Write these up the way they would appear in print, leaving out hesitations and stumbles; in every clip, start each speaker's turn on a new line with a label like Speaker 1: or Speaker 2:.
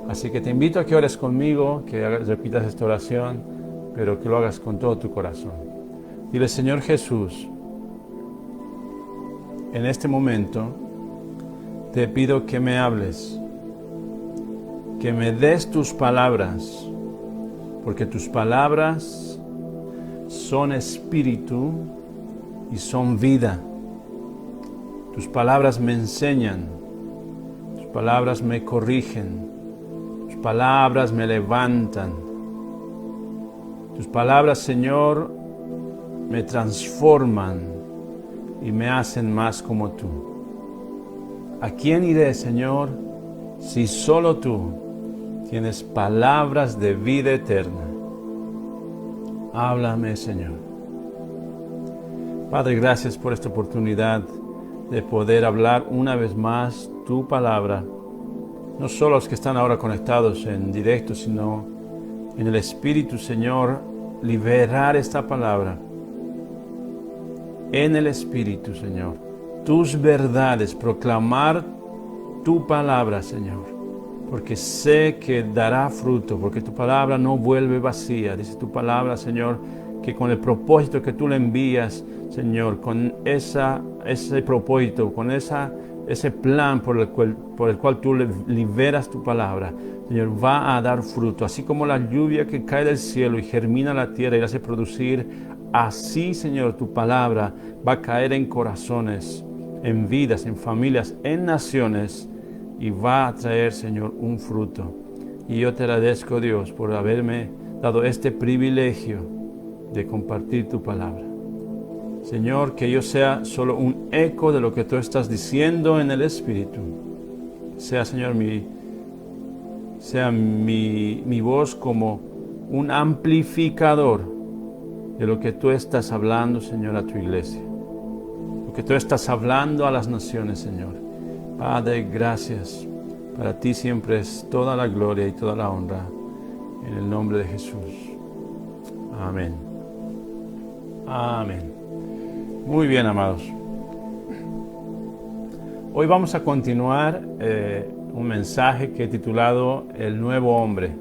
Speaker 1: Así que te invito a que ores conmigo, que repitas esta oración, pero que lo hagas con todo tu corazón. Dile: Señor Jesús, en este momento te pido que me hables, que me des tus palabras, porque tus palabras son espíritu y son vida. Tus palabras me enseñan, tus palabras me corrigen, tus palabras me levantan. Tus palabras, Señor, me transforman y me hacen más como tú. ¿A quién iré, Señor, si solo tú tienes palabras de vida eterna? Háblame, Señor. Padre, gracias por esta oportunidad de poder hablar una vez más tu palabra, no solo a los que están ahora conectados en directo, sino en el Espíritu, Señor, liberar esta palabra en el Espíritu, Señor, tus verdades, proclamar tu palabra, Señor, porque sé que dará fruto, porque tu palabra no vuelve vacía. Dice tu palabra, Señor, que con el propósito que tú le envías, Señor, con ese propósito, con ese plan por el cual tú liberas tu palabra, Señor, va a dar fruto. Así como la lluvia que cae del cielo y germina la tierra y la hace producir, así, Señor, tu palabra va a caer en corazones, en vidas, en familias, en naciones, y va a traer, Señor, un fruto. Y yo te agradezco, Dios, por haberme dado este privilegio de compartir tu palabra. Señor, que yo sea solo un eco de lo que tú estás diciendo en el Espíritu. Sea, Señor, mi voz como un amplificador de lo que tú estás hablando, Señor, a tu iglesia. Lo que tú estás hablando a las naciones, Señor. Padre, gracias. Para ti siempre es toda la gloria y toda la honra. En el nombre de Jesús. Amén. Amén. Muy bien, amados. Hoy vamos a continuar un mensaje que he titulado El Nuevo Hombre.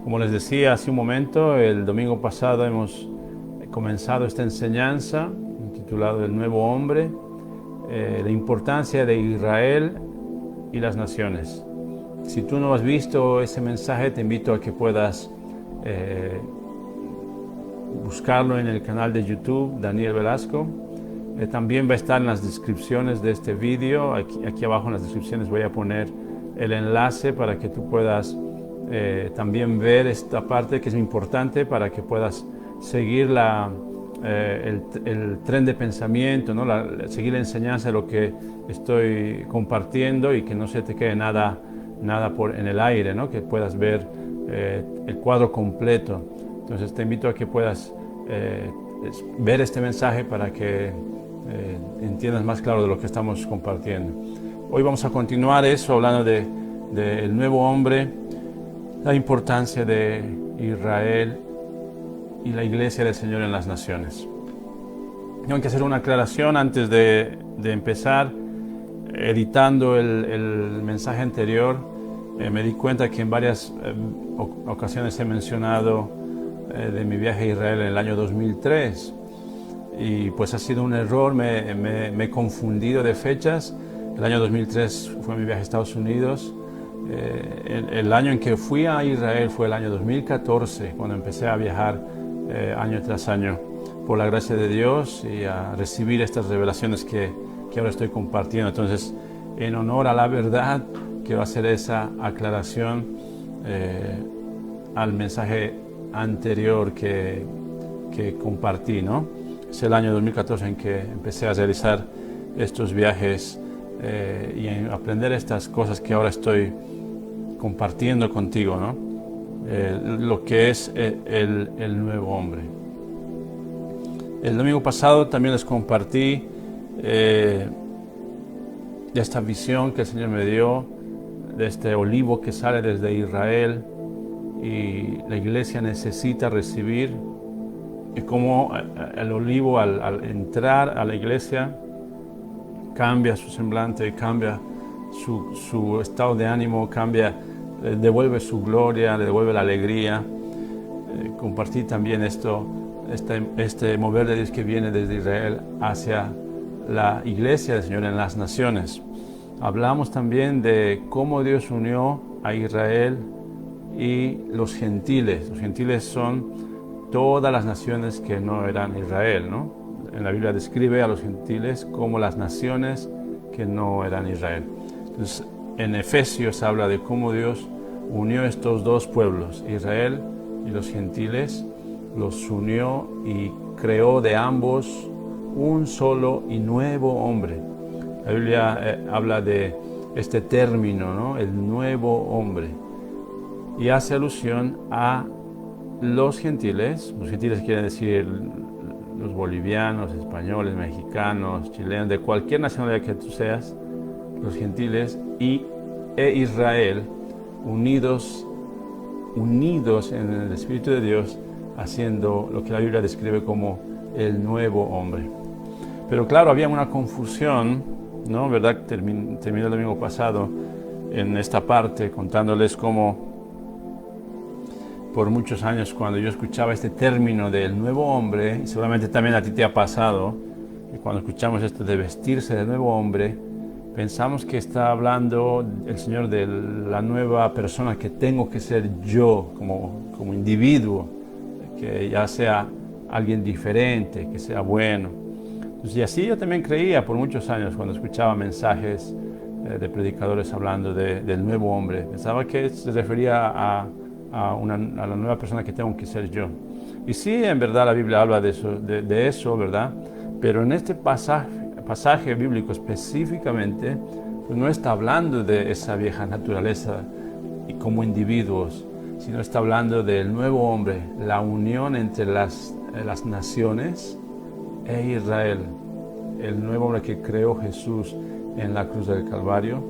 Speaker 1: Como les decía hace un momento, el domingo pasado hemos comenzado esta enseñanza titulado El Nuevo Hombre, la importancia de Israel y las naciones. Si tú no has visto ese mensaje, te invito a que puedas buscarlo en el canal de YouTube, Daniel Velasco. También va a estar en las descripciones de este video. Aquí abajo en las descripciones voy a poner el enlace para que tú puedas también ver esta parte que es importante para que puedas seguir el tren de pensamiento, ¿no? Seguir la enseñanza de lo que estoy compartiendo y que no se te quede nada en el aire, ¿no? Que puedas ver el cuadro completo. Entonces te invito a que puedas ver este mensaje para que entiendas más claro de lo que estamos compartiendo. Hoy vamos a continuar eso, hablando del nuevo hombre, la importancia de Israel y la iglesia del Señor en las naciones. Tengo que hacer una aclaración antes de empezar. Editando el mensaje anterior, me di cuenta que en varias ocasiones he mencionado de mi viaje a Israel en el año 2003, y pues ha sido un error, me he confundido de fechas. El año 2003 fue mi viaje a Estados Unidos. El año en que fui a Israel fue el año 2014, cuando empecé a viajar año tras año por la gracia de Dios y a recibir estas revelaciones que ahora estoy compartiendo. Entonces, en honor a la verdad, quiero hacer esa aclaración al mensaje anterior que compartí, ¿no? Es el año 2014 en que empecé a realizar estos viajes y en aprender estas cosas que ahora estoy compartiendo contigo, ¿no? Lo que es el nuevo hombre. El domingo pasado también les compartí de esta visión que el Señor me dio, de este olivo que sale desde Israel y la iglesia necesita recibir, y cómo el olivo al entrar a la iglesia cambia su semblante, cambia su estado de ánimo, cambia le devuelve su gloria, le devuelve la alegría. Compartí también este mover de Dios que viene desde Israel hacia la iglesia del Señor en las naciones. Hablamos también de cómo Dios unió a Israel y los gentiles. Los gentiles son todas las naciones que no eran Israel, ¿no? En la Biblia describe a los gentiles como las naciones que no eran Israel. Entonces, en Efesios habla de cómo Dios unió estos dos pueblos, Israel y los gentiles, los unió y creó de ambos un solo y nuevo hombre. La Biblia habla de este término, ¿no? El nuevo hombre, y hace alusión a los gentiles. Los gentiles quieren decir los bolivianos, españoles, mexicanos, chilenos, de cualquier nacionalidad que tú seas, los gentiles e Israel, unidos en el Espíritu de Dios, haciendo lo que la Biblia describe como el nuevo hombre. Pero claro, había una confusión, ¿no? ¿Verdad? Terminé el domingo pasado en esta parte contándoles cómo por muchos años, cuando yo escuchaba este término del nuevo hombre, y seguramente también a ti te ha pasado, que cuando escuchamos esto de vestirse de nuevo hombre, pensamos que está hablando el Señor de la nueva persona que tengo que ser yo como individuo, que ya sea alguien diferente, que sea bueno. Entonces, y así yo también creía por muchos años cuando escuchaba mensajes de predicadores hablando del nuevo hombre. Pensaba que se refería a la nueva persona que tengo que ser yo. Y sí, en verdad la Biblia habla de eso, ¿verdad? Pero en este pasaje bíblico específicamente, pues no está hablando de esa vieja naturaleza y como individuos, sino está hablando del nuevo hombre, la unión entre las naciones e Israel, el nuevo hombre que creó Jesús en la cruz del Calvario,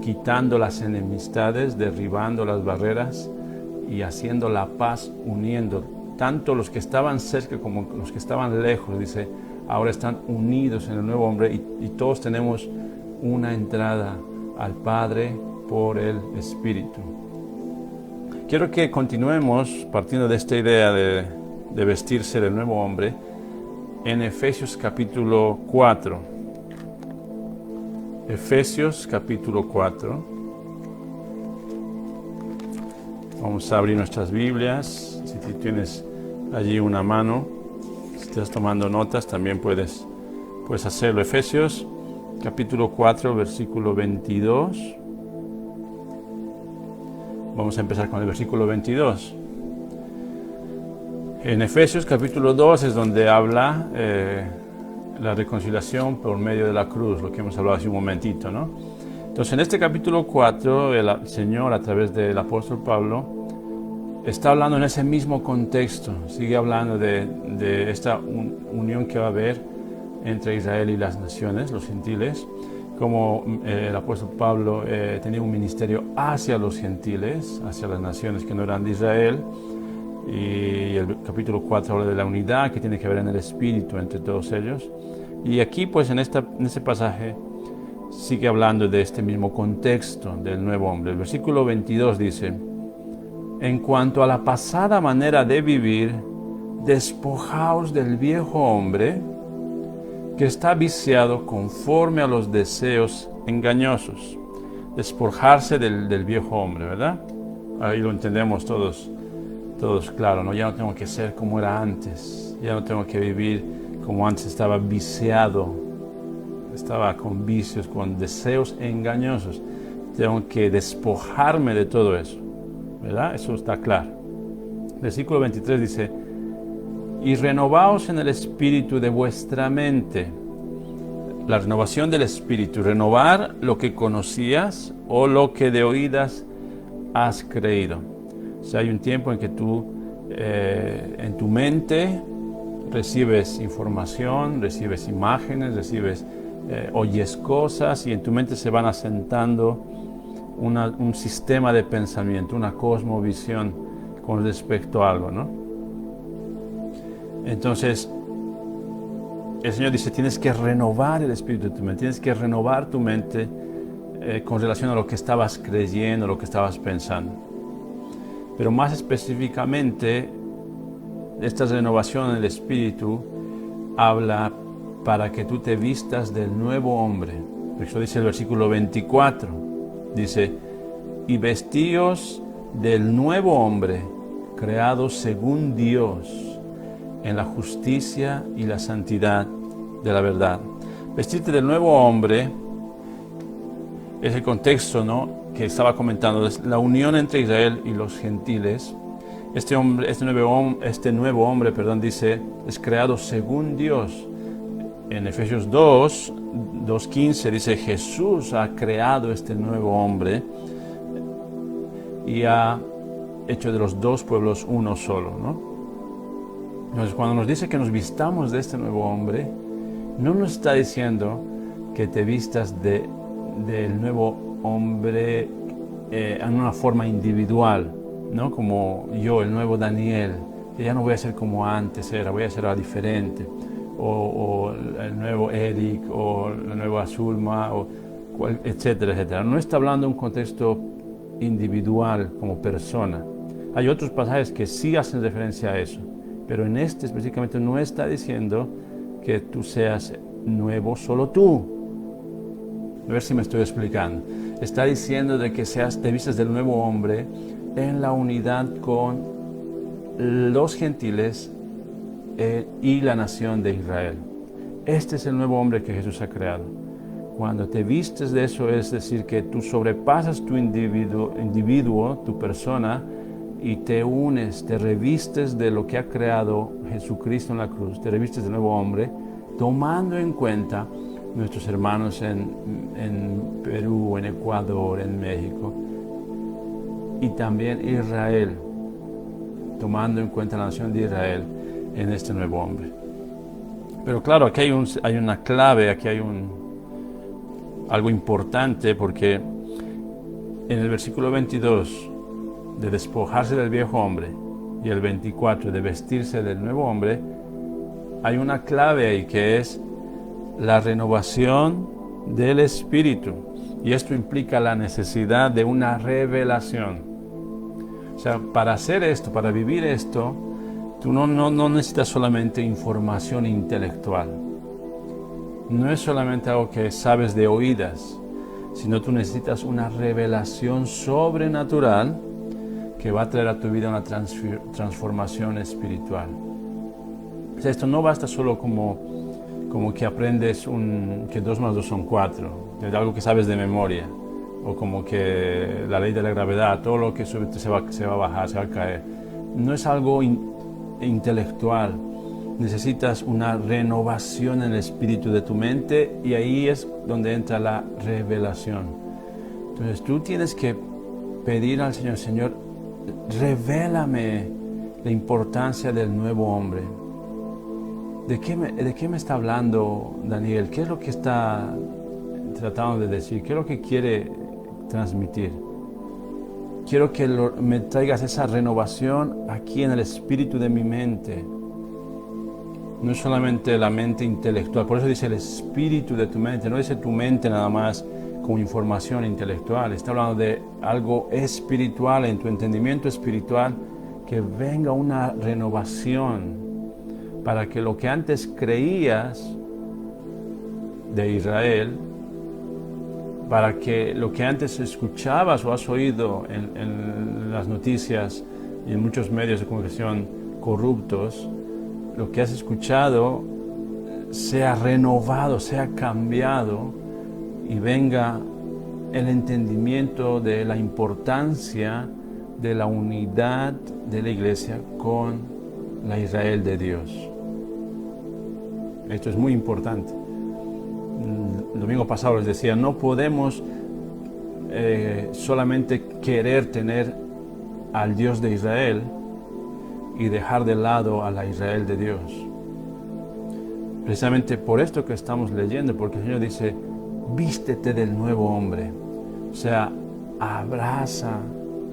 Speaker 1: quitando las enemistades, derribando las barreras y haciendo la paz, uniendo tanto los que estaban cerca como los que estaban lejos. Dice, ahora están unidos en el nuevo hombre y todos tenemos una entrada al Padre por el Espíritu. Quiero que continuemos partiendo de esta idea de vestirse del nuevo hombre en Efesios capítulo 4. Efesios capítulo 4. Vamos a abrir nuestras Biblias. Si tienes allí una mano, si estás tomando notas, también puedes hacerlo. Efesios capítulo 4, versículo 22. Vamos a empezar con el versículo 22. En Efesios capítulo 2 es donde habla la reconciliación por medio de la cruz, lo que hemos hablado hace un momentito, ¿no? Entonces, en este capítulo 4, el Señor, a través del apóstol Pablo, está hablando en ese mismo contexto, sigue hablando de esta unión que va a haber entre Israel y las naciones, los gentiles, como el apóstol Pablo tenía un ministerio hacia los gentiles, hacia las naciones que no eran de Israel, y el capítulo 4 habla de la unidad que tiene que ver en el espíritu entre todos ellos. Y aquí, pues, en ese pasaje sigue hablando de este mismo contexto del nuevo hombre. El versículo 22 dice: en cuanto a la pasada manera de vivir, despojaos del viejo hombre que está viciado conforme a los deseos engañosos. Despojarse del viejo hombre, ¿verdad? Ahí lo entendemos todos claro, ¿no? Ya no tengo que ser como era antes, ya no tengo que vivir como antes, estaba viciado, estaba con vicios, con deseos engañosos. Tengo que despojarme de todo eso, ¿verdad? Eso está claro. Versículo 23 dice: y renovaos en el espíritu de vuestra mente. La renovación del espíritu, renovar lo que conocías o lo que de oídas has creído. O sea, hay un tiempo en que tú en tu mente recibes información, recibes imágenes, oyes cosas, y en tu mente se van asentando un sistema de pensamiento, una cosmovisión con respecto a algo, ¿no? Entonces, el Señor dice, tienes que renovar el espíritu de tu mente, tienes que renovar tu mente con relación a lo que estabas creyendo, lo que estabas pensando. Pero más específicamente, esta renovación en el espíritu habla para que tú te vistas del nuevo hombre. Eso dice el versículo 24. Dice, y vestíos del nuevo hombre, creado según Dios, en la justicia y la santidad de la verdad. Vestirte del nuevo hombre es el contexto, ¿no?, que estaba comentando, es la unión entre Israel y los gentiles. Este nuevo hombre, dice, es creado según Dios. En Efesios 2:15 dice, Jesús ha creado este nuevo hombre y ha hecho de los dos pueblos uno solo, ¿no? Entonces, cuando nos dice que nos vistamos de este nuevo hombre, no nos está diciendo que te vistas del nuevo hombre en una forma individual, ¿no? Como yo, el nuevo Daniel, que ya no voy a ser como antes era, voy a ser diferente. O el nuevo Eric, o la nueva Azulma, etcétera, etcétera. No está hablando de un contexto individual como persona. Hay otros pasajes que sí hacen referencia a eso, pero en este específicamente no está diciendo que tú seas nuevo solo tú. A ver si me estoy explicando. Está diciendo de que te vistas del nuevo hombre en la unidad con los gentiles y la nación de Israel. Este es el nuevo hombre que Jesús ha creado. Cuando te vistes de eso, es decir, que tú sobrepasas tu individuo, tu persona, y te unes, te revistes de lo que ha creado Jesucristo en la cruz, te revistes del nuevo hombre, tomando en cuenta nuestros hermanos en Perú, en Ecuador, en México, y también Israel, tomando en cuenta la nación de Israel en este nuevo hombre. Pero claro, aquí hay una clave, aquí hay algo importante, porque en el versículo 22 de despojarse del viejo hombre y el 24 de vestirse del nuevo hombre, hay una clave ahí que es la renovación del espíritu, y esto implica la necesidad de una revelación. O sea, para hacer esto, para vivir esto, tú no necesitas solamente información intelectual. No es solamente algo que sabes de oídas, sino tú necesitas una revelación sobrenatural que va a traer a tu vida una transformación espiritual. O sea, esto no basta solo como que aprendes que 2 más 2 son 4, de algo que sabes de memoria, o como que la ley de la gravedad, todo lo que sube se va a bajar, se va a caer. No es algo intelectual. Necesitas una renovación en el espíritu de tu mente, y ahí es donde entra la revelación. Entonces tú tienes que pedir al Señor, Señor, revélame la importancia del nuevo hombre. ¿De qué me está hablando Daniel? ¿Qué es lo que está tratando de decir? ¿Qué es lo que quiere transmitir? Quiero que me traigas esa renovación aquí en el espíritu de mi mente. No es solamente la mente intelectual, por eso dice el espíritu de tu mente, no dice tu mente nada más como información intelectual. Está hablando de algo espiritual, en tu entendimiento espiritual, que venga una renovación para que lo que antes creías de Israel, para que lo que antes escuchabas o has oído en las noticias y en muchos medios de comunicación corruptos, lo que has escuchado sea renovado, sea cambiado, y venga el entendimiento de la importancia de la unidad de la iglesia con la Israel de Dios. Esto es muy importante. El domingo pasado les decía, no podemos solamente querer tener al Dios de Israel y dejar de lado a la Israel de Dios. Precisamente por esto que estamos leyendo, porque el Señor dice, vístete del nuevo hombre. O sea, abraza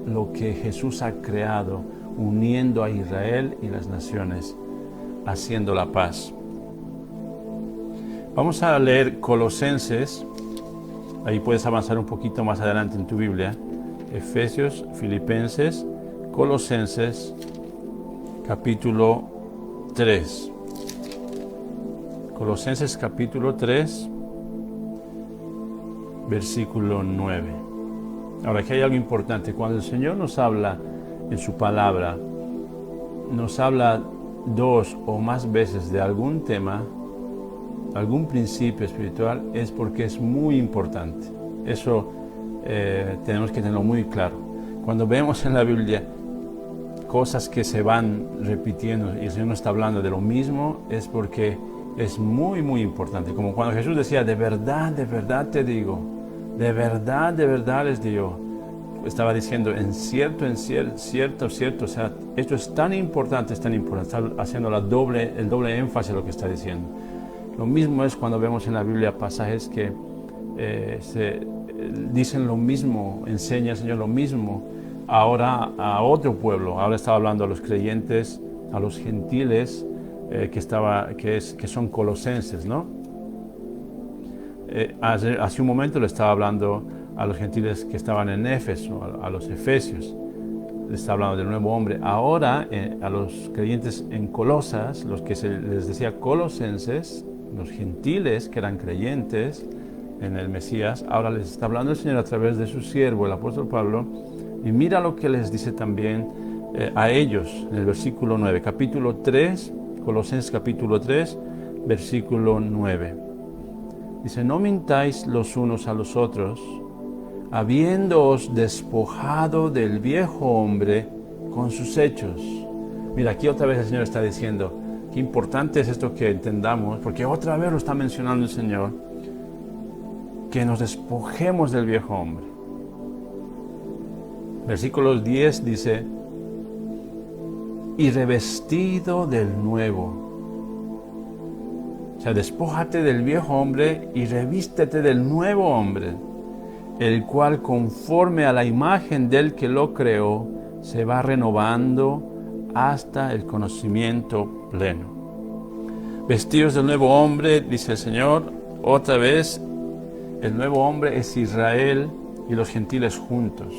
Speaker 1: lo que Jesús ha creado, uniendo a Israel y las naciones, haciendo la paz. Vamos a leer Colosenses Ahí puedes avanzar un poquito más adelante en tu Biblia. Efesios, Filipenses, Colosenses, capítulo 3. Colosenses capítulo 3, versículo 9. Ahora, aquí hay algo importante. Cuando el Señor nos habla en su palabra, nos habla 2 o más veces de algún tema, algún principio espiritual, es porque es muy importante. Eso tenemos que tenerlo muy claro. Cuando vemos en la Biblia cosas que se van repitiendo y el Señor no está hablando de lo mismo, es porque es muy, muy importante. Como cuando Jesús decía, de verdad te digo, de verdad les digo. Estaba diciendo, en cierto, o sea, esto es tan importante, está haciendo el doble énfasis a lo que está diciendo. Lo mismo es cuando vemos en la Biblia pasajes que dicen lo mismo, enseña el Señor lo mismo, ahora a otro pueblo. Ahora estaba hablando a los creyentes, a los gentiles, que son colosenses, ¿no? Hace un momento le estaba hablando a los gentiles que estaban en Éfeso, a los efesios. Le está hablando del nuevo hombre. Ahora a los creyentes en Colosas, los que se les decía colosenses, los gentiles que eran creyentes en el Mesías, ahora les está hablando el Señor a través de su siervo, el apóstol Pablo, y mira lo que les dice también a ellos en el versículo 9, capítulo 3, Colosenses capítulo 3, versículo 9. Dice, no mintáis los unos a los otros, habiéndoos despojado del viejo hombre con sus hechos. Mira, aquí otra vez el Señor está diciendo, qué importante es esto que entendamos, porque otra vez lo está mencionando el Señor, que nos despojemos del viejo hombre. Versículo 10 dice, y revestido del nuevo. O sea, despójate del viejo hombre y revístete del nuevo hombre, el cual conforme a la imagen del que lo creó, se va renovando hasta el conocimiento pleno. Vestidos del nuevo hombre, dice el Señor, otra vez, el nuevo hombre es Israel y los gentiles juntos.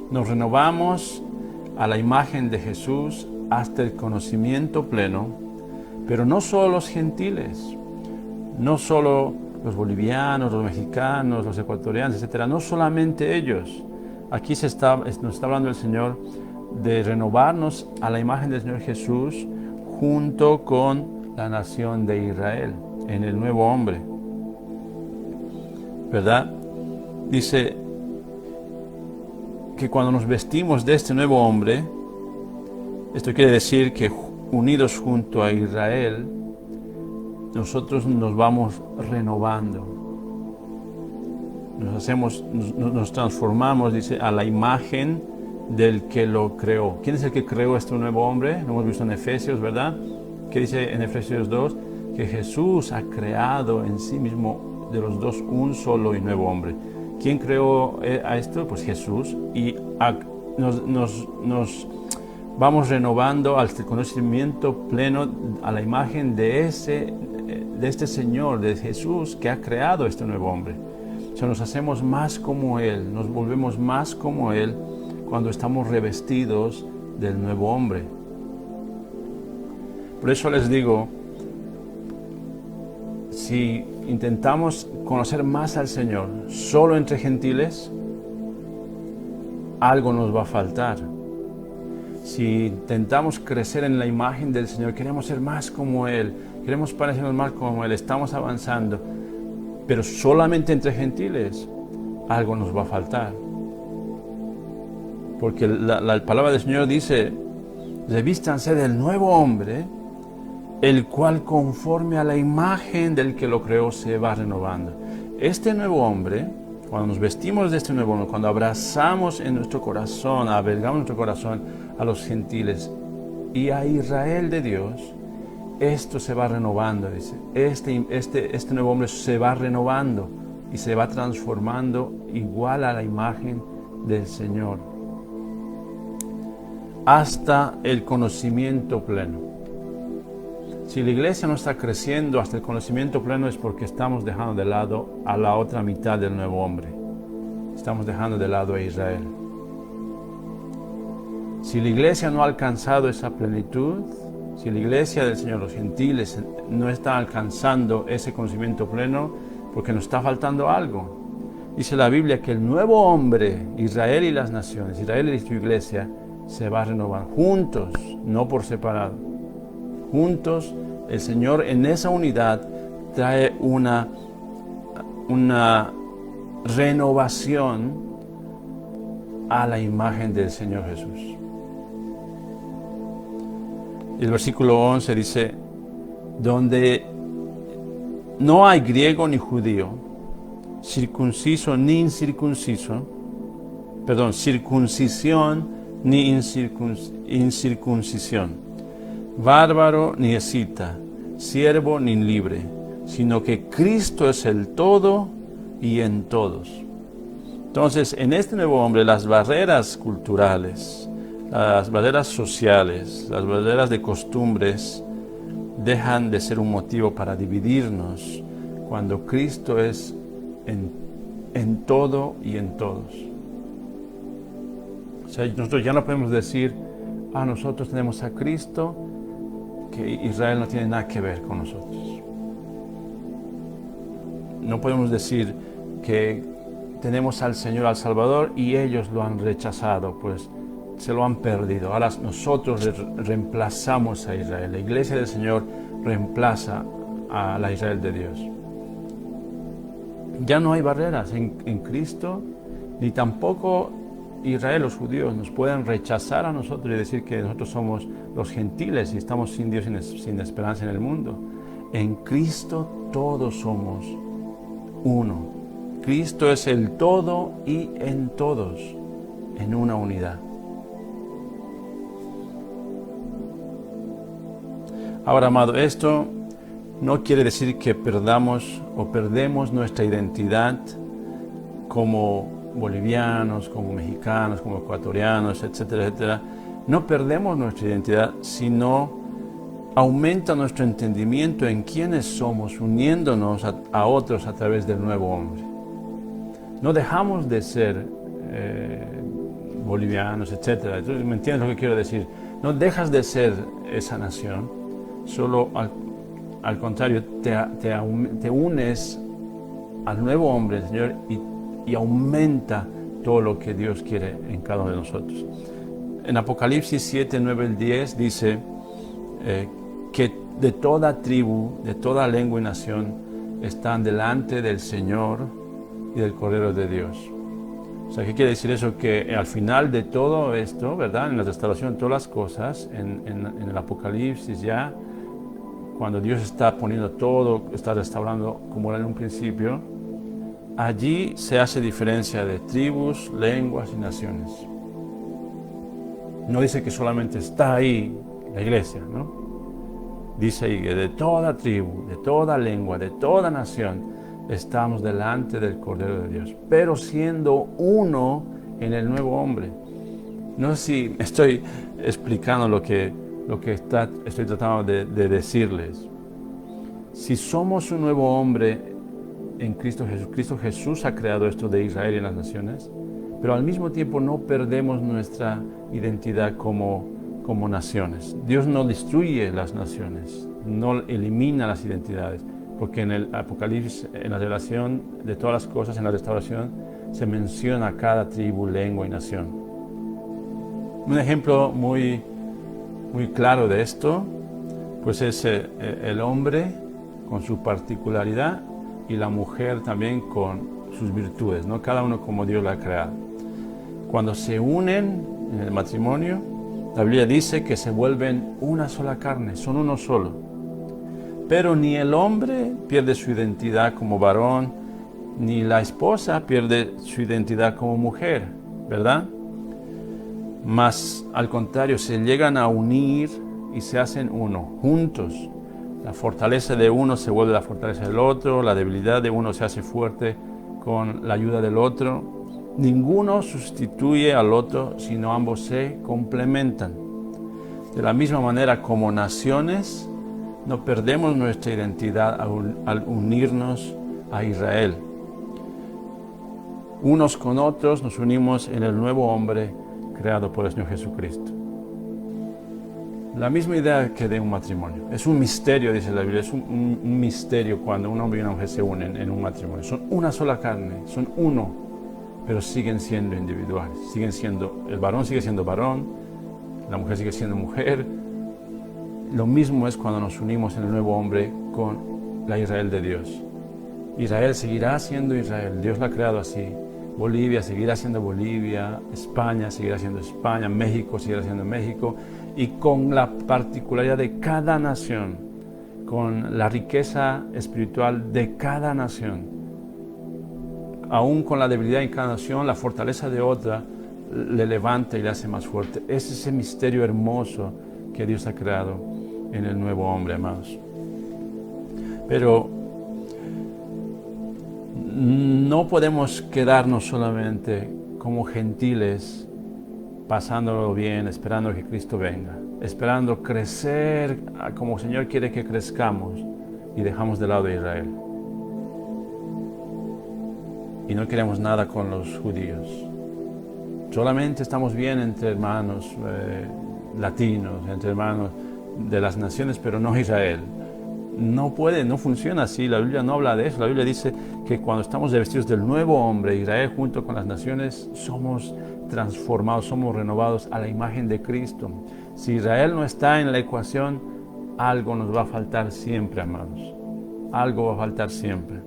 Speaker 1: Nos renovamos a la imagen de Jesús hasta el conocimiento pleno, pero no solo los gentiles, no solo los bolivianos, los mexicanos, los ecuatorianos, etcétera, no solamente ellos. Aquí nos está hablando el Señor de renovarnos a la imagen del Señor Jesús junto con la nación de Israel, en el nuevo hombre. ¿Verdad? Dice que cuando nos vestimos de este nuevo hombre, esto quiere decir que unidos junto a Israel, nosotros nos vamos renovando. Nos transformamos, dice, a la imagen del que lo creó. ¿Quién es el que creó este nuevo hombre? Lo hemos visto en Efesios, ¿verdad? ¿Qué dice en Efesios 2? Que Jesús ha creado en sí mismo de los dos un solo y nuevo hombre. ¿Quién creó a esto? Pues Jesús. Y nos vamos renovando al conocimiento pleno a la imagen de este Señor, de Jesús, que ha creado este nuevo hombre. O sea, nos hacemos más como Él, nos volvemos más como Él cuando estamos revestidos del nuevo hombre. Por eso les digo, si intentamos conocer más al Señor solo entre gentiles, algo nos va a faltar. Si intentamos crecer en la imagen del Señor, queremos ser más como Él, queremos parecernos más como Él, estamos avanzando, pero solamente entre gentiles, algo nos va a faltar. Porque la palabra del Señor dice, revístanse del nuevo hombre, el cual conforme a la imagen del que lo creó se va renovando. Este nuevo hombre, cuando nos vestimos de este nuevo hombre, cuando abrazamos en nuestro corazón, albergamos en nuestro corazón a los gentiles y a Israel de Dios, esto se va renovando, dice. Este nuevo hombre se va renovando y se va transformando igual a la imagen del Señor, hasta el conocimiento pleno. Si la iglesia no está creciendo hasta el conocimiento pleno es porque estamos dejando de lado a la otra mitad del nuevo hombre. Estamos dejando de lado a Israel. Si la iglesia no ha alcanzado esa plenitud, si la iglesia del Señor, los gentiles, no está alcanzando ese conocimiento pleno, porque nos está faltando algo. Dice la Biblia que el nuevo hombre, Israel y las naciones, Israel y su iglesia, se va a renovar juntos, no por separado. Juntos, el Señor en esa unidad trae una renovación a la imagen del Señor Jesús. El versículo 11 dice, donde no hay griego ni judío, circunciso ni incircunciso, circuncisión ni incircuncisión, bárbaro ni escita, siervo ni libre, sino que Cristo es el todo y en todos. Entonces, en este nuevo hombre, las barreras culturales, las barreras sociales, las barreras de costumbres, dejan de ser un motivo para dividirnos cuando Cristo es en todo y en todos. O sea, nosotros ya no podemos decir, nosotros tenemos a Cristo, que Israel no tiene nada que ver con nosotros. No podemos decir que tenemos al Señor, al Salvador, y ellos lo han rechazado, pues se lo han perdido. Ahora nosotros reemplazamos a Israel. La iglesia del Señor reemplaza a la Israel de Dios. Ya no hay barreras en Cristo, ni tampoco Israel, los judíos, nos pueden rechazar a nosotros y decir que nosotros somos los gentiles y estamos sin Dios y sin esperanza en el mundo. En Cristo todos somos uno. Cristo es el todo y en todos, en una unidad. Ahora, amado, esto no quiere decir que perdamos o perdemos nuestra identidad como bolivianos, como mexicanos, como ecuatorianos, etcétera, etcétera. No perdemos nuestra identidad, sino aumenta nuestro entendimiento en quiénes somos, uniéndonos a otros a través del nuevo hombre. No dejamos de ser bolivianos, etcétera. Entonces, ¿me entiendes lo que quiero decir? No dejas de ser esa nación, solo al contrario, te unes al nuevo hombre, Señor, y aumenta todo lo que Dios quiere en cada uno de nosotros. En Apocalipsis 7, 9 al 10 dice que de toda tribu, de toda lengua y nación están delante del Señor y del Cordero de Dios. O sea, ¿qué quiere decir eso? Que al final de todo esto, ¿verdad? En la restauración de todas las cosas, en el Apocalipsis ya, cuando Dios está poniendo todo, está restaurando como era en un principio, allí se hace diferencia de tribus, lenguas y naciones. No dice que solamente está ahí la iglesia, ¿no? Dice ahí que de toda tribu, de toda lengua, de toda nación, estamos delante del Cordero de Dios, pero siendo uno en el nuevo hombre. No sé si estoy explicando lo que estoy tratando de decirles. Si somos un nuevo hombre en Cristo Jesús ha creado esto de Israel y las naciones, pero al mismo tiempo no perdemos nuestra identidad como naciones. Dios no destruye las naciones, no elimina las identidades, porque en el Apocalipsis, en la relación de todas las cosas, en la restauración, se menciona cada tribu, lengua y nación. Un ejemplo muy claro de esto, pues es el hombre con su particularidad y la mujer también con sus virtudes, ¿no? Cada uno como Dios la ha creado. Cuando se unen en el matrimonio, la Biblia dice que se vuelven una sola carne, son uno solo. Pero ni el hombre pierde su identidad como varón, ni la esposa pierde su identidad como mujer, ¿verdad? Mas al contrario, se llegan a unir y se hacen uno, juntos. La fortaleza de uno se vuelve la fortaleza del otro, la debilidad de uno se hace fuerte con la ayuda del otro. Ninguno sustituye al otro, sino ambos se complementan. De la misma manera como naciones No perdemos nuestra identidad al unirnos a Israel. Unos con otros nos unimos en el nuevo hombre creado por el Señor Jesucristo. La misma idea que de un matrimonio. Es un misterio, dice la Biblia, es un misterio cuando un hombre y una mujer se unen en un matrimonio. Son una sola carne, son uno, pero siguen siendo individuales. El varón sigue siendo varón, la mujer sigue siendo mujer. Lo mismo es cuando nos unimos en el nuevo hombre con la Israel de Dios. Israel seguirá siendo Israel, Dios la ha creado así. Bolivia seguirá siendo Bolivia, España seguirá siendo España, México seguirá siendo México, y con la particularidad de cada nación, con la riqueza espiritual de cada nación, aún con la debilidad en cada nación, la fortaleza de otra le levanta y le hace más fuerte. Es ese misterio hermoso que Dios ha creado en el nuevo hombre, amados. Pero no podemos quedarnos solamente como gentiles, pasándolo bien, esperando que Cristo venga, esperando crecer como el Señor quiere que crezcamos, y dejamos de lado a Israel. Y no queremos nada con los judíos. Solamente estamos bien entre hermanos latinos, entre hermanos de las naciones, pero no Israel. No funciona así. La Biblia no habla de eso. La Biblia dice que cuando estamos revestidos del nuevo hombre, Israel junto con las naciones, somos transformados, somos renovados a la imagen de Cristo. Si Israel no está en la ecuación, algo nos va a faltar siempre, amados. Algo va a faltar siempre.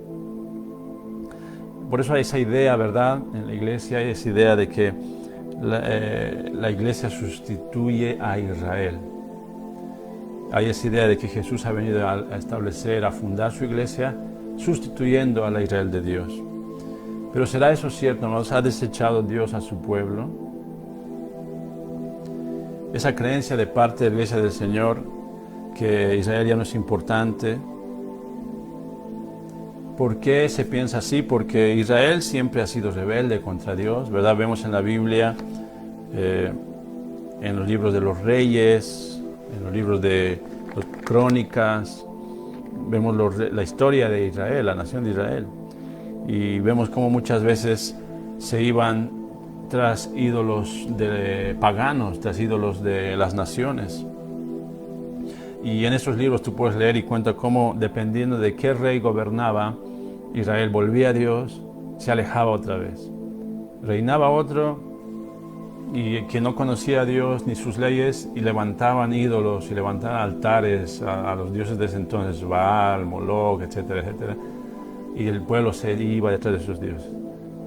Speaker 1: Por eso hay esa idea, ¿verdad? En la iglesia hay esa idea de que la iglesia sustituye a Israel. Hay esa idea de que Jesús ha venido a establecer, a fundar su iglesia, sustituyendo a la Israel de Dios. Pero ¿será eso cierto, hermanos? ¿Ha desechado Dios a su pueblo? Esa creencia de parte de la iglesia del Señor, que Israel ya no es importante. ¿Por qué se piensa así? Porque Israel siempre ha sido rebelde contra Dios, ¿verdad? Vemos en la Biblia, en los libros de los reyes, en los libros de las crónicas, vemos la historia de Israel, la nación de Israel. Y vemos cómo muchas veces se iban tras ídolos paganos, tras ídolos de las naciones. Y en esos libros tú puedes leer y cuenta cómo, dependiendo de qué rey gobernaba, Israel volvía a Dios, se alejaba otra vez. Reinaba otro y que no conocía a Dios ni sus leyes, y levantaban ídolos y levantaban altares a los dioses de ese entonces, Baal, Moloch, etcétera, etcétera. Y el pueblo se iba detrás de sus dioses.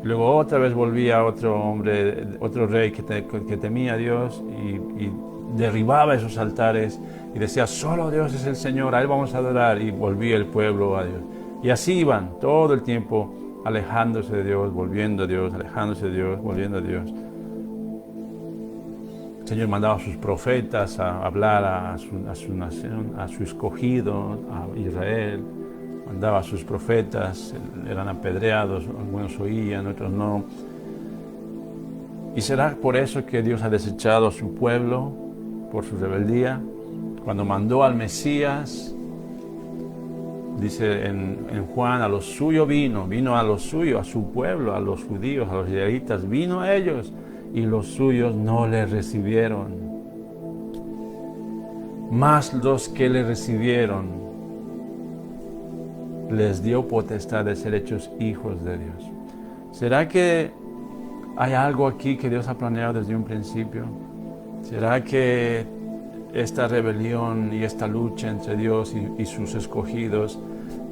Speaker 1: Luego otra vez volvía otro hombre, otro rey que temía a Dios y derribaba esos altares y decía, solo Dios es el Señor, a Él vamos a adorar, y volvía el pueblo a Dios. Y así iban todo el tiempo, alejándose de Dios, volviendo a Dios, alejándose de Dios, volviendo a Dios. El Señor mandaba a sus profetas a hablar a su nación, a su escogido, a Israel. Mandaba a sus profetas, eran apedreados, algunos oían, otros no. ¿Y será por eso que Dios ha desechado a su pueblo, por su rebeldía? Cuando mandó al Mesías, dice en Juan, a los suyos vino a los suyos, a su pueblo, a los judíos, a los israelitas, vino a ellos, y los suyos no le recibieron. Mas los que le recibieron, les dio potestad de ser hechos hijos de Dios. ¿Será que hay algo aquí que Dios ha planeado desde un principio? ¿Será que esta rebelión y esta lucha entre Dios y sus escogidos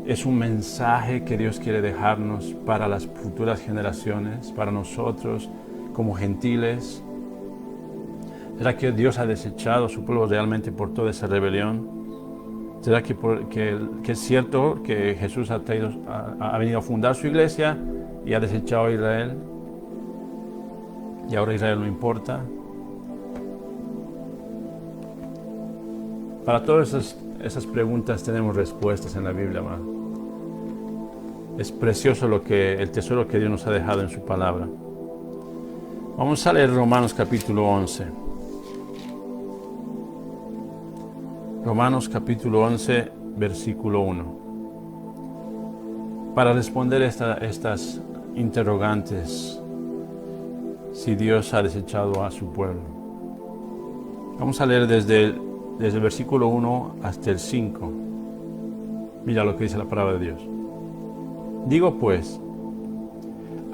Speaker 1: es un mensaje que Dios quiere dejarnos para las futuras generaciones, para nosotros como gentiles? ¿Será que Dios ha desechado a su pueblo realmente por toda esa rebelión? ¿Será que es cierto que Jesús ha venido a fundar su iglesia y ha desechado a Israel? Y ahora Israel no importa. Para todas esas preguntas tenemos respuestas en la Biblia, amado. Es precioso el tesoro que Dios nos ha dejado en su palabra. Vamos a leer Romanos capítulo 11. Romanos capítulo 11, versículo 1. Para responder estas interrogantes, si Dios ha desechado a su pueblo. Vamos a leer desde el versículo 1 hasta el 5. Mira lo que dice la palabra de Dios. Digo pues,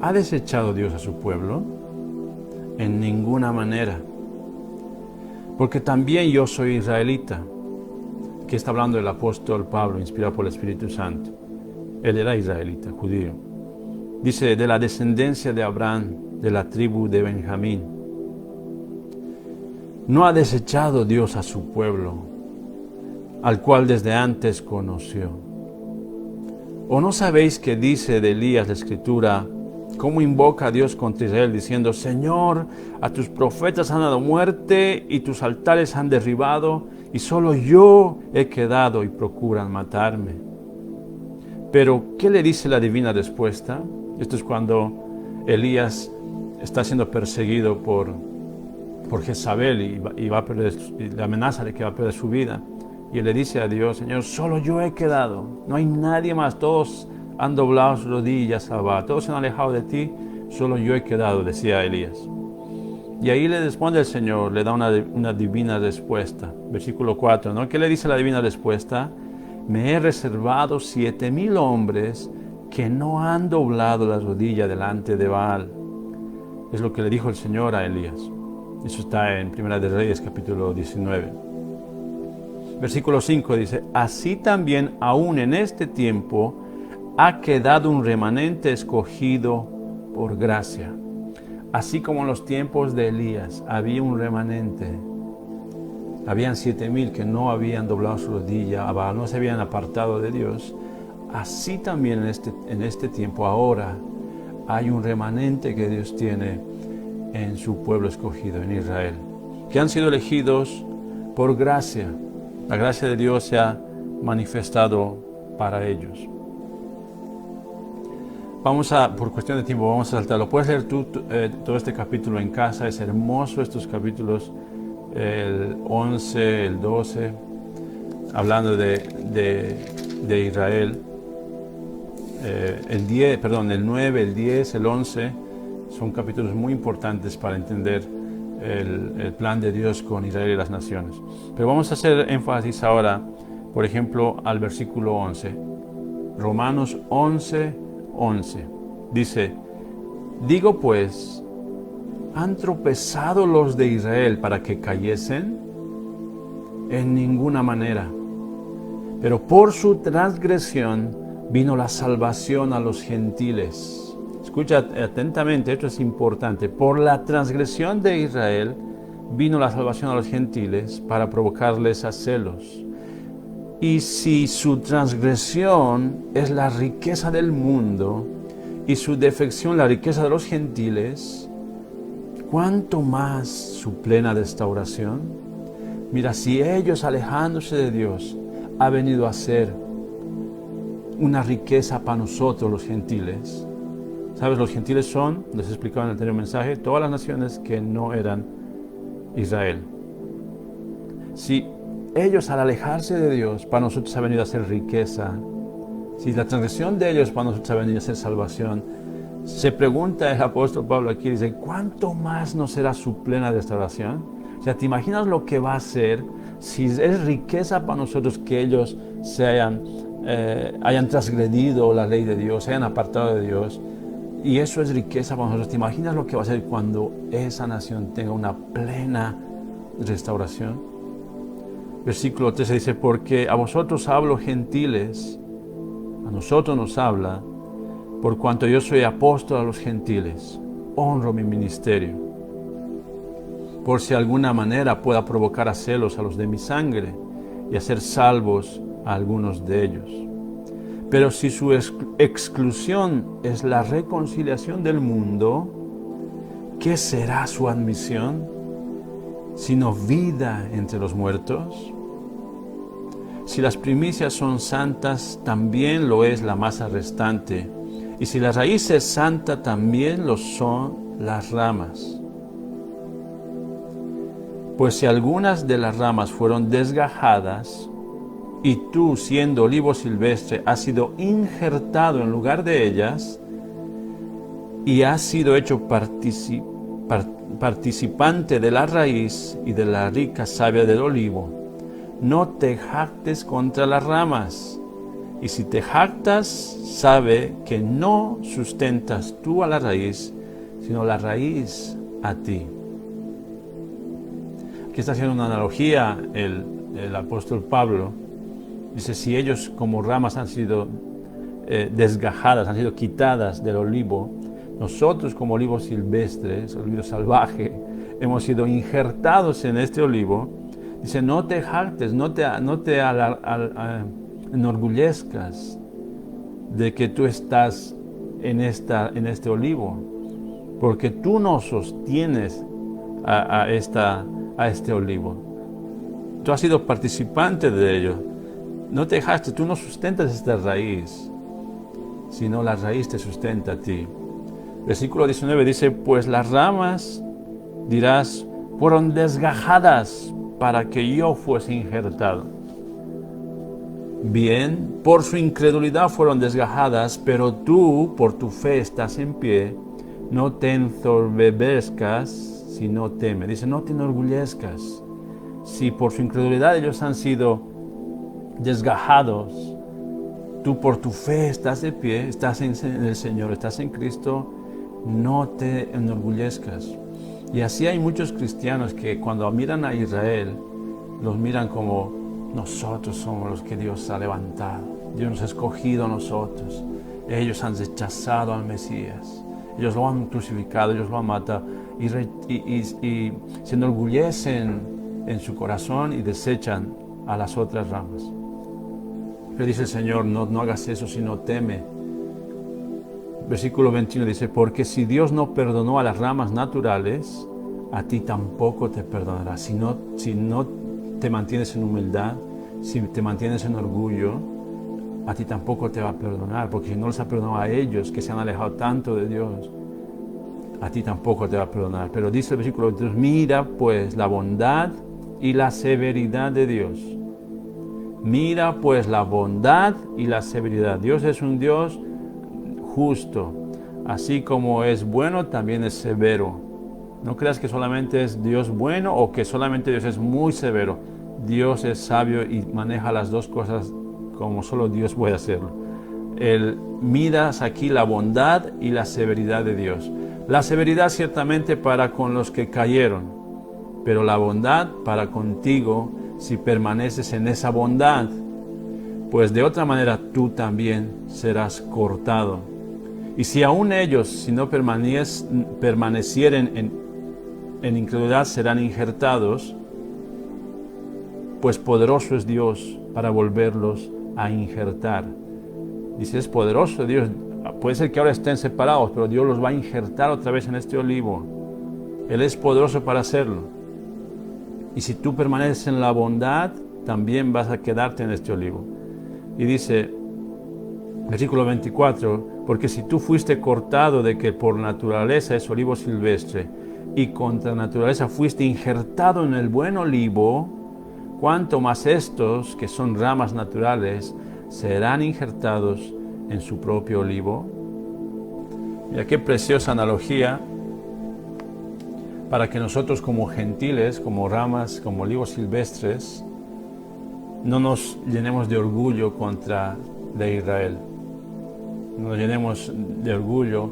Speaker 1: ¿ha desechado Dios a su pueblo? En ninguna manera. Porque también yo soy israelita. Aquí está hablando el apóstol Pablo, inspirado por el Espíritu Santo. Él era israelita, judío. Dice, de la descendencia de Abraham, de la tribu de Benjamín. No ha desechado Dios a su pueblo, al cual desde antes conoció. ¿O no sabéis que dice de Elías la Escritura, cómo invoca a Dios contra Israel, diciendo, Señor, a tus profetas han dado muerte y tus altares han derribado, y solo yo he quedado y procuran matarme? Pero, ¿qué le dice la divina respuesta? Esto es cuando Elías está siendo perseguido por Jezabel y va a perder, y le amenaza de que va a perder su vida. Y él le dice a Dios, Señor, solo yo he quedado, no hay nadie más, todos han doblado sus rodillas a Baal, todos se han alejado de ti, solo yo he quedado, decía Elías. Y ahí le responde el Señor, le da una divina respuesta. Versículo 4, ¿no? ¿Qué le dice la divina respuesta? Me he reservado 7,000 hombres que no han doblado la rodilla delante de Baal. Es lo que le dijo el Señor a Elías. Eso está en Primera de Reyes, capítulo 19. Versículo 5 dice, así también aún en este tiempo ha quedado un remanente escogido por gracia. Así como en los tiempos de Elías había un remanente, habían 7,000 que no habían doblado su rodilla a Baal, no se habían apartado de Dios, así también en este tiempo ahora hay un remanente que Dios tiene en su pueblo escogido, en Israel, que han sido elegidos por gracia. La gracia de Dios se ha manifestado para ellos. Por cuestión de tiempo, vamos a saltarlo. Puedes leer tú todo este capítulo en casa, es hermoso estos capítulos, el 11, el 12, hablando de Israel. El 9, el 10, el 11, son capítulos muy importantes para entender el plan de Dios con Israel y las naciones. Pero vamos a hacer énfasis ahora, por ejemplo, al versículo 11. Romanos 11, 11. Dice, digo pues, ¿han tropezado los de Israel para que cayesen? En ninguna manera. Pero por su transgresión vino la salvación a los gentiles. Escucha atentamente, esto es importante. Por la transgresión de Israel vino la salvación a los gentiles para provocarles a celos. Y si su transgresión es la riqueza del mundo y su defección la riqueza de los gentiles, ¿cuánto más su plena restauración? Mira, si ellos alejándose de Dios ha venido a ser una riqueza para nosotros los gentiles. ¿Sabes? Los gentiles son, les he explicado en el anterior mensaje, todas las naciones que no eran Israel. Si ellos al alejarse de Dios, para nosotros ha venido a ser riqueza, si la transgresión de ellos para nosotros ha venido a ser salvación, se pregunta el apóstol Pablo aquí, dice, ¿cuánto más no será su plena restauración? O sea, ¿te imaginas lo que va a ser si es riqueza para nosotros que ellos se hayan transgredido la ley de Dios, se hayan apartado de Dios? Y eso es riqueza para nosotros. ¿Te imaginas lo que va a ser cuando esa nación tenga una plena restauración? Versículo 13 dice, porque a vosotros hablo gentiles, a nosotros nos habla, por cuanto yo soy apóstol a los gentiles, honro mi ministerio, por si de alguna manera pueda provocar a celos a los de mi sangre y hacer salvos a algunos de ellos. Pero si su exclusión es la reconciliación del mundo, ¿qué será su admisión? Sino vida entre los muertos. Si las primicias son santas, también lo es la masa restante. Y si la raíz es santa, también lo son las ramas. Pues si algunas de las ramas fueron desgajadas, y tú, siendo olivo silvestre, has sido injertado en lugar de ellas, y has sido hecho participante de la raíz y de la rica savia del olivo, no te jactes contra las ramas. Y si te jactas, sabe que no sustentas tú a la raíz, sino la raíz a ti. Aquí está haciendo una analogía el apóstol Pablo. Dice, si ellos como ramas han sido desgajadas, han sido quitadas del olivo, nosotros como olivos silvestres, olivo salvaje, hemos sido injertados en este olivo. Dice, no te jactes, no te enorgullezcas de que tú estás en este olivo, porque tú no sostienes a este olivo. Tú has sido participante de ello. No te jactes, tú no sustentas esta raíz, sino la raíz te sustenta a ti. Versículo 19 dice, pues las ramas, dirás, fueron desgajadas para que yo fuese injertado. Bien, por su incredulidad fueron desgajadas, pero tú, por tu fe, estás en pie. No te ensoberbezcas, sino teme. Dice, no te enorgullezcas. Si por su incredulidad ellos han sido desgajados, tú por tu fe estás de pie, estás en el Señor, estás en Cristo, no te enorgullezcas. Y así hay muchos cristianos que cuando miran a Israel, los miran como nosotros somos los que Dios ha levantado. Dios nos ha escogido a nosotros. Ellos han rechazado al Mesías. Ellos lo han crucificado, ellos lo han matado. Y se enorgullecen en su corazón y desechan a las otras ramas. Pero dice el Señor, no hagas eso, sino teme. Versículo 21 dice, porque si Dios no perdonó a las ramas naturales, a ti tampoco te perdonará. Si no te mantienes en humildad, si te mantienes en orgullo, a ti tampoco te va a perdonar, porque si no les ha perdonado a ellos que se han alejado tanto de Dios, a ti tampoco te va a perdonar. Pero dice el versículo 22, mira pues la bondad y la severidad de Dios. Mira pues la bondad y la severidad. Dios es un Dios justo, así como es bueno, también es severo. No creas que solamente es Dios bueno o que solamente Dios es muy severo. Dios es sabio y maneja las dos cosas como solo Dios puede hacerlo. Miras aquí la bondad y la severidad de Dios. La severidad ciertamente para con los que cayeron, pero la bondad para contigo si permaneces en esa bondad, pues de otra manera tú también serás cortado. Y si aún ellos, si no permanecieren en incredulidad, serán injertados, pues poderoso es Dios para volverlos a injertar. Dice, es poderoso Dios. Puede ser que ahora estén separados, pero Dios los va a injertar otra vez en este olivo. Él es poderoso para hacerlo. Y si tú permaneces en la bondad, también vas a quedarte en este olivo. Y dice, versículo 24, porque si tú fuiste cortado de que por naturaleza es olivo silvestre, y contra naturaleza fuiste injertado en el buen olivo, cuánto más estos, que son ramas naturales, serán injertados en su propio olivo. Mira qué preciosa analogía para que nosotros como gentiles, como ramas, como olivos silvestres, no nos llenemos de orgullo contra de Israel. No nos llenemos de orgullo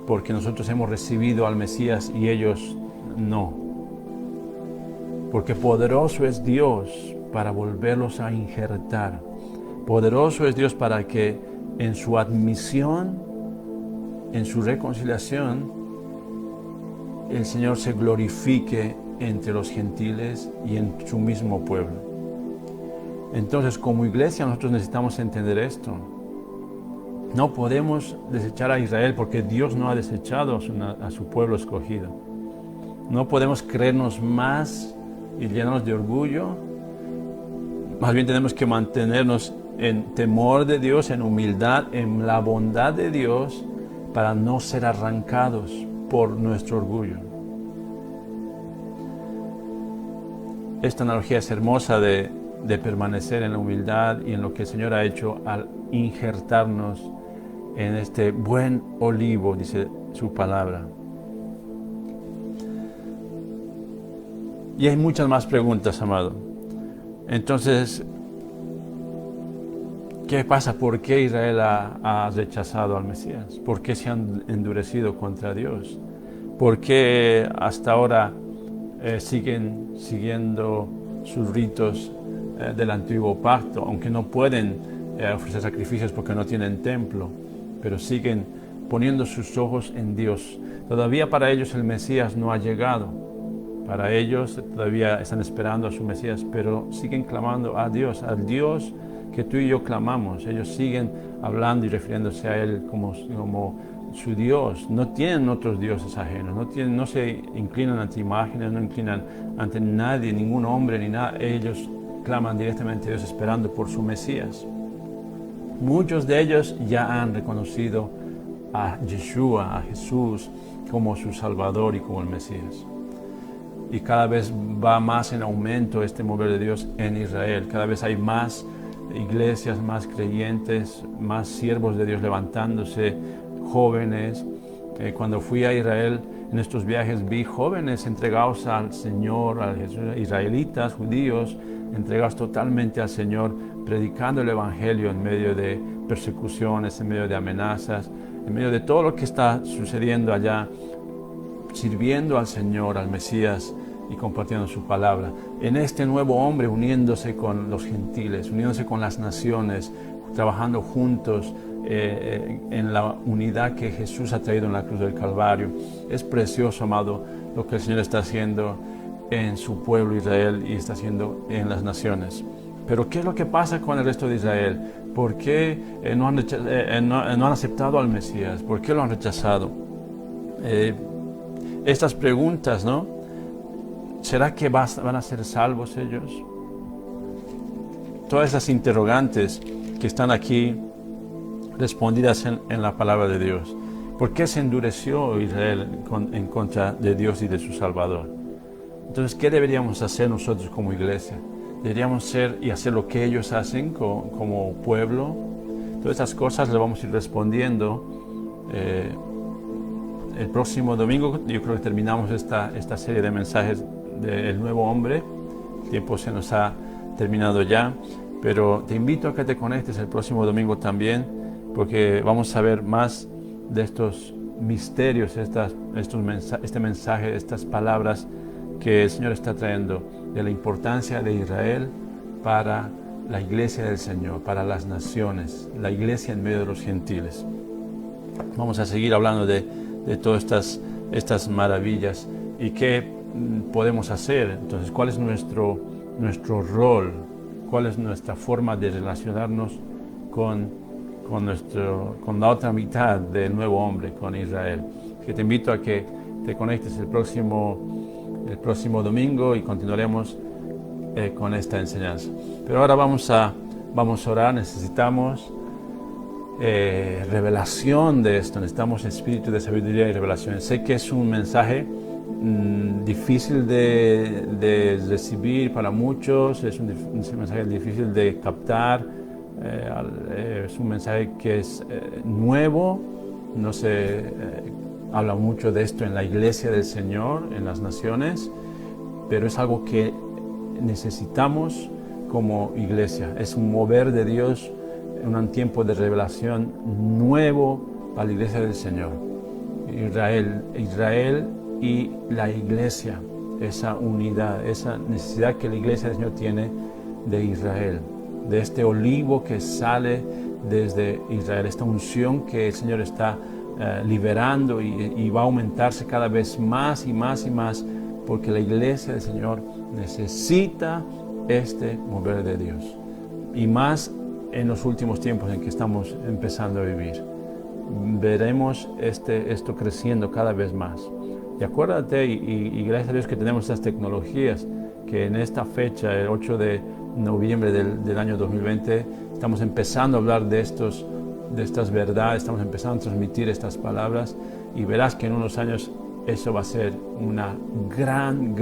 Speaker 1: porque nosotros hemos recibido al Mesías y ellos no. Porque poderoso es Dios para volverlos a injertar. Poderoso es Dios para que en su admisión, en su reconciliación, el Señor se glorifique entre los gentiles y en su mismo pueblo. Entonces, como iglesia, nosotros necesitamos entender esto. No podemos desechar a Israel porque Dios no ha desechado a su pueblo escogido. No podemos creernos más y llenarnos de orgullo. Más bien tenemos que mantenernos en temor de Dios, en humildad, en la bondad de Dios, para no ser arrancados por nuestro orgullo. esta analogía es hermosa de permanecer en la humildad y en lo que el Señor ha hecho al injertarnos en este buen olivo, dice su palabra. Y hay muchas más preguntas, amado. Entonces, ¿qué pasa? ¿Por qué Israel ha rechazado al Mesías? ¿Por qué se han endurecido contra Dios? ¿Por qué hasta ahora siguen siguiendo sus ritos del antiguo pacto, aunque no pueden ofrecer sacrificios porque no tienen templo, pero siguen poniendo sus ojos en Dios? Todavía para ellos el Mesías no ha llegado. Para ellos todavía están esperando a su Mesías, pero siguen clamando a Dios, al Dios que tú y yo clamamos. Ellos siguen hablando y refiriéndose a Él como su Dios. No tienen otros dioses ajenos, no se inclinan ante imágenes, no inclinan ante nadie, ningún hombre ni nada. Ellos claman directamente a Dios esperando por su Mesías. Muchos de ellos ya han reconocido a Yeshua, a Jesús, como su Salvador y como el Mesías. Y cada vez va más en aumento este mover de Dios en Israel. Cada vez hay más iglesias, más creyentes, más siervos de Dios levantándose, jóvenes. Cuando fui a Israel en estos viajes vi jóvenes entregados al Señor, a Jesús, israelitas, judíos, entregados totalmente al Señor, predicando el Evangelio en medio de persecuciones, en medio de amenazas, en medio de todo lo que está sucediendo allá, sirviendo al Señor, al Mesías y compartiendo su palabra. En este nuevo hombre uniéndose con los gentiles, uniéndose con las naciones, trabajando juntos en la unidad que Jesús ha traído en la cruz del Calvario. Es precioso, amado, lo que el Señor está haciendo en su pueblo Israel y está haciendo en las naciones. Pero ¿qué es lo que pasa con el resto de Israel? ¿Por qué no han aceptado al Mesías? ¿Por qué lo han rechazado? Estas preguntas, ¿no? ¿Será que van a ser salvos ellos? Todas esas interrogantes que están aquí respondidas en la palabra de Dios. ¿Por qué se endureció Israel en contra de Dios y de su Salvador? Entonces, ¿qué deberíamos hacer nosotros como iglesia? Deberíamos ser y hacer lo que ellos hacen como pueblo. Todas esas cosas las vamos a ir respondiendo. El próximo domingo yo creo que terminamos esta serie de mensajes del nuevo hombre. El tiempo se nos ha terminado ya, pero te invito a que te conectes el próximo domingo también, porque vamos a ver más de estos misterios, este mensaje, estas palabras que el Señor está trayendo, de la importancia de Israel para la iglesia del Señor, para las naciones, la iglesia en medio de los gentiles. Vamos a seguir hablando de todas estas maravillas y qué podemos hacer. Entonces, ¿cuál es nuestro rol? ¿Cuál es nuestra forma de relacionarnos con la otra mitad del nuevo hombre, con Israel? Que te invito a que te conectes el próximo domingo y continuaremos con esta enseñanza. Pero ahora vamos a orar. Necesitamos revelación de esto, necesitamos espíritu de sabiduría y revelación. Sé que es un mensaje difícil de recibir para muchos, es un mensaje difícil de captar, es un mensaje que es nuevo, no se habla mucho de esto en la iglesia del Señor, en las naciones, pero es algo que necesitamos como iglesia, es un mover de Dios en un tiempo de revelación nuevo para la iglesia del Señor. Israel y la iglesia, esa unidad, esa necesidad que la iglesia del Señor tiene de Israel, de este olivo que sale desde Israel, esta unción que el Señor está liberando y va a aumentarse cada vez más y más y más, porque la iglesia del Señor necesita este mover de Dios, y más en los últimos tiempos en que estamos empezando a vivir. Veremos esto creciendo cada vez más. Y acuérdate, y gracias a Dios que tenemos estas tecnologías, que en esta fecha, el 8 de noviembre del año 2020, estamos empezando a hablar de estas verdades, estamos empezando a transmitir estas palabras, y verás que en unos años eso va a ser una gran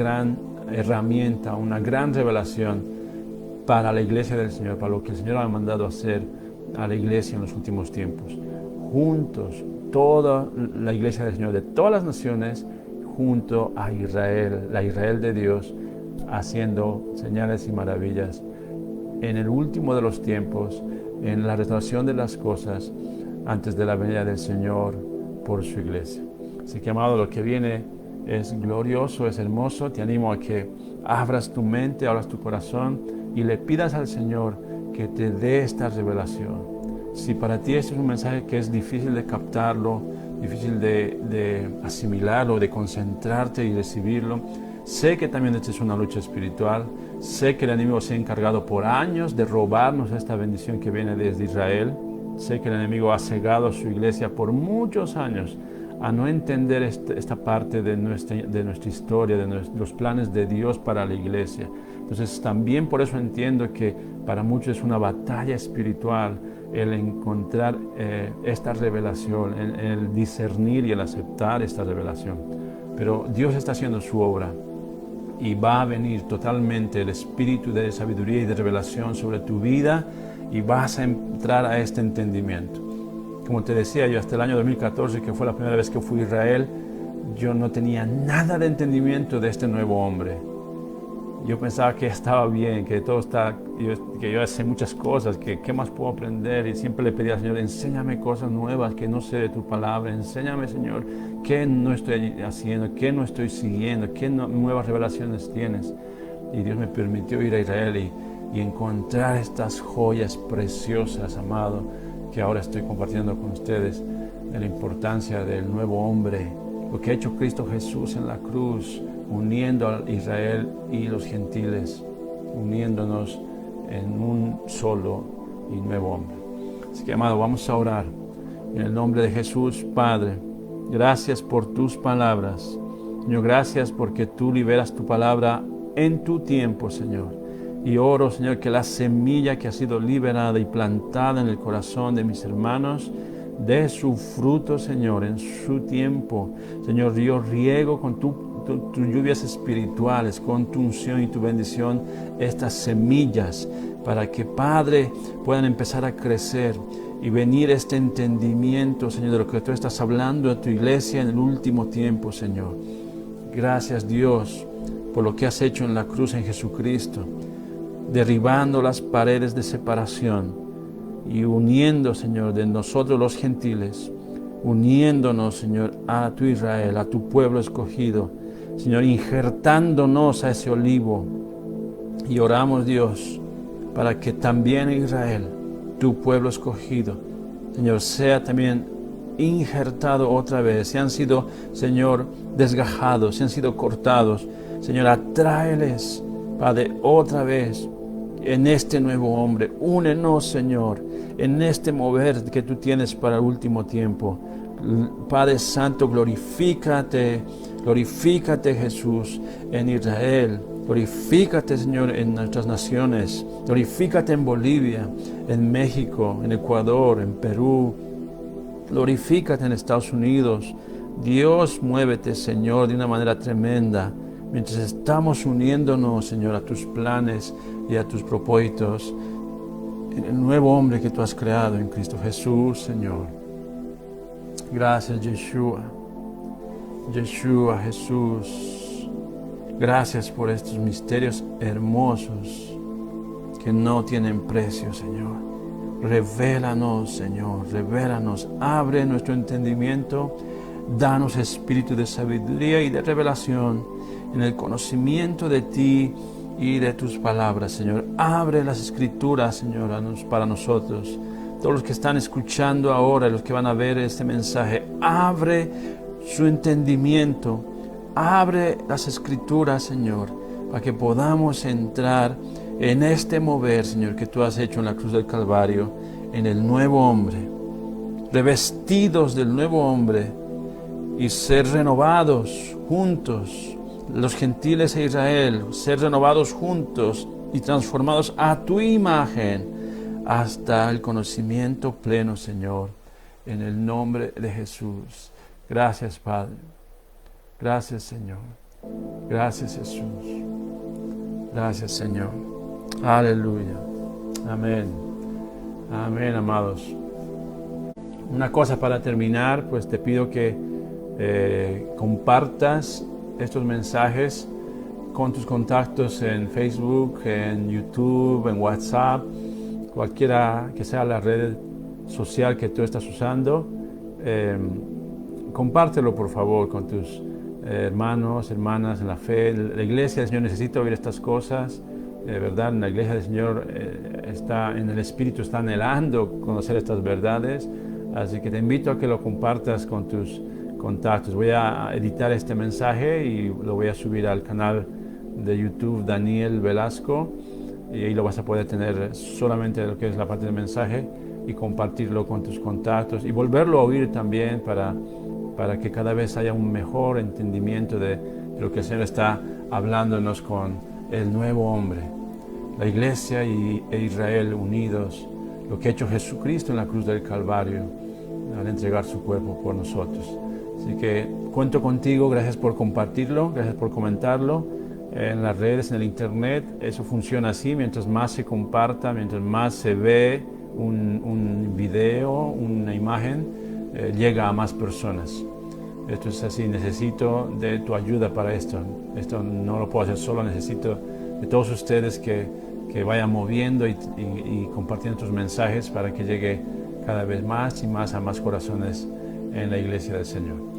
Speaker 1: herramienta, una gran revelación para la iglesia del Señor, para lo que el Señor ha mandado hacer a la iglesia en los últimos tiempos. Juntos, toda la iglesia del Señor de todas las naciones, junto a Israel, la Israel de Dios, haciendo señales y maravillas en el último de los tiempos, en la restauración de las cosas antes de la venida del Señor por su iglesia. Así que, amado, lo que viene es glorioso, es hermoso. Te animo a que abras tu mente, abras tu corazón y le pidas al Señor que te dé esta revelación. Si para ti este es un mensaje que es difícil de captarlo, difícil de asimilarlo, de concentrarte y recibirlo, sé que también esta es una lucha espiritual. Sé que el enemigo se ha encargado por años de robarnos esta bendición que viene desde Israel. Sé que el enemigo ha cegado a su iglesia por muchos años a no entender esta parte de nuestra historia, de los planes de Dios para la iglesia. Entonces también por eso entiendo que para muchos es una batalla espiritual el encontrar esta revelación, el discernir y el aceptar esta revelación. Pero Dios está haciendo su obra y va a venir totalmente el espíritu de sabiduría y de revelación sobre tu vida y vas a entrar a este entendimiento. Como te decía, yo hasta el año 2014, que fue la primera vez que fui a Israel, yo no tenía nada de entendimiento de este nuevo hombre. Yo pensaba que estaba bien, que todo está, que yo sé muchas cosas, que qué más puedo aprender, y siempre le pedía al Señor, enséñame cosas nuevas que no sé de tu palabra, enséñame, Señor, qué no estoy haciendo, qué no estoy siguiendo, qué nuevas revelaciones tienes. Y Dios me permitió ir a Israel y encontrar estas joyas preciosas, amado, que ahora estoy compartiendo con ustedes, de la importancia del nuevo hombre, lo que ha hecho Cristo Jesús en la cruz, uniendo a Israel y los gentiles, uniéndonos en un solo y nuevo hombre. Así que, amado, vamos a orar. En el nombre de Jesús, Padre, gracias por tus palabras. Señor, gracias porque tú liberas tu palabra en tu tiempo, Señor. Y oro, Señor, que la semilla que ha sido liberada y plantada en el corazón de mis hermanos dé su fruto, Señor, en su tiempo. Señor, yo riego con tus lluvias espirituales, con tu unción y tu bendición, estas semillas, para que, Padre, puedan empezar a crecer y venir este entendimiento, Señor, de lo que tú estás hablando a tu iglesia en el último tiempo, Señor. Gracias, Dios, por lo que has hecho en la cruz en Jesucristo, derribando las paredes de separación y uniendo, Señor, de nosotros los gentiles, uniéndonos, Señor, a tu Israel, a tu pueblo escogido, Señor, injertándonos a ese olivo. Y oramos, Dios, para que también Israel, tu pueblo escogido, Señor, sea también injertado otra vez. Se han sido, Señor, desgajados, se han sido cortados. Señor, atráeles, Padre, otra vez en este nuevo hombre. Únenos, Señor, en este mover que tú tienes para el último tiempo. Padre Santo, glorifícate, Jesús, en Israel. Glorifícate, Señor, en nuestras naciones. Glorifícate en Bolivia, en México, en Ecuador, en Perú. Glorifícate en Estados Unidos. Dios, muévete, Señor, de una manera tremenda. Mientras estamos uniéndonos, Señor, a tus planes y a tus propósitos, en el nuevo hombre que tú has creado en Cristo Jesús, Señor. Gracias, Yeshua. Yeshua, Jesús. Gracias por estos misterios hermosos que no tienen precio, Señor. Revélanos, Señor, revélanos. Abre nuestro entendimiento. Danos espíritu de sabiduría y de revelación en el conocimiento de ti y de tus palabras, Señor. Abre las escrituras, Señor, para nosotros. Todos los que están escuchando ahora, los que van a ver este mensaje, abre su entendimiento. Abre las escrituras, Señor, para que podamos entrar en este mover, Señor, que tú has hecho en la cruz del Calvario, en el nuevo hombre, revestidos del nuevo hombre, y ser renovados juntos, los gentiles e Israel, ser renovados juntos y transformados a tu imagen hasta el conocimiento pleno, Señor, en el nombre de Jesús. Gracias, Padre. Gracias, Señor. Gracias, Jesús. Gracias, Señor. Aleluya. Amén. Amén, amados. Una cosa para terminar, pues te pido que compartas estos mensajes con tus contactos en Facebook, en YouTube, en WhatsApp, cualquiera que sea la red social que tú estás usando. Compártelo, por favor, con tus hermanos, hermanas en la fe. La iglesia del Señor necesita oír estas cosas, ¿verdad? La iglesia del Señor está en el Espíritu, está anhelando conocer estas verdades. Así que te invito a que lo compartas con tus contactos. Voy a editar este mensaje y lo voy a subir al canal de YouTube Daniel Velasco, y ahí lo vas a poder tener solamente lo que es la parte del mensaje y compartirlo con tus contactos y volverlo a oír también para que cada vez haya un mejor entendimiento de lo que el Señor está hablándonos con el nuevo hombre, la iglesia e Israel unidos, lo que ha hecho Jesucristo en la cruz del Calvario al entregar su cuerpo por nosotros. Así que cuento contigo, gracias por compartirlo, gracias por comentarlo en las redes, en el internet. Eso funciona así: mientras más se comparta, mientras más se ve un video, una imagen, llega a más personas. Esto es así, necesito de tu ayuda para esto. Esto no lo puedo hacer solo, necesito de todos ustedes que vayan moviendo y compartiendo tus mensajes para que llegue cada vez más y más a más corazones en la iglesia del Señor.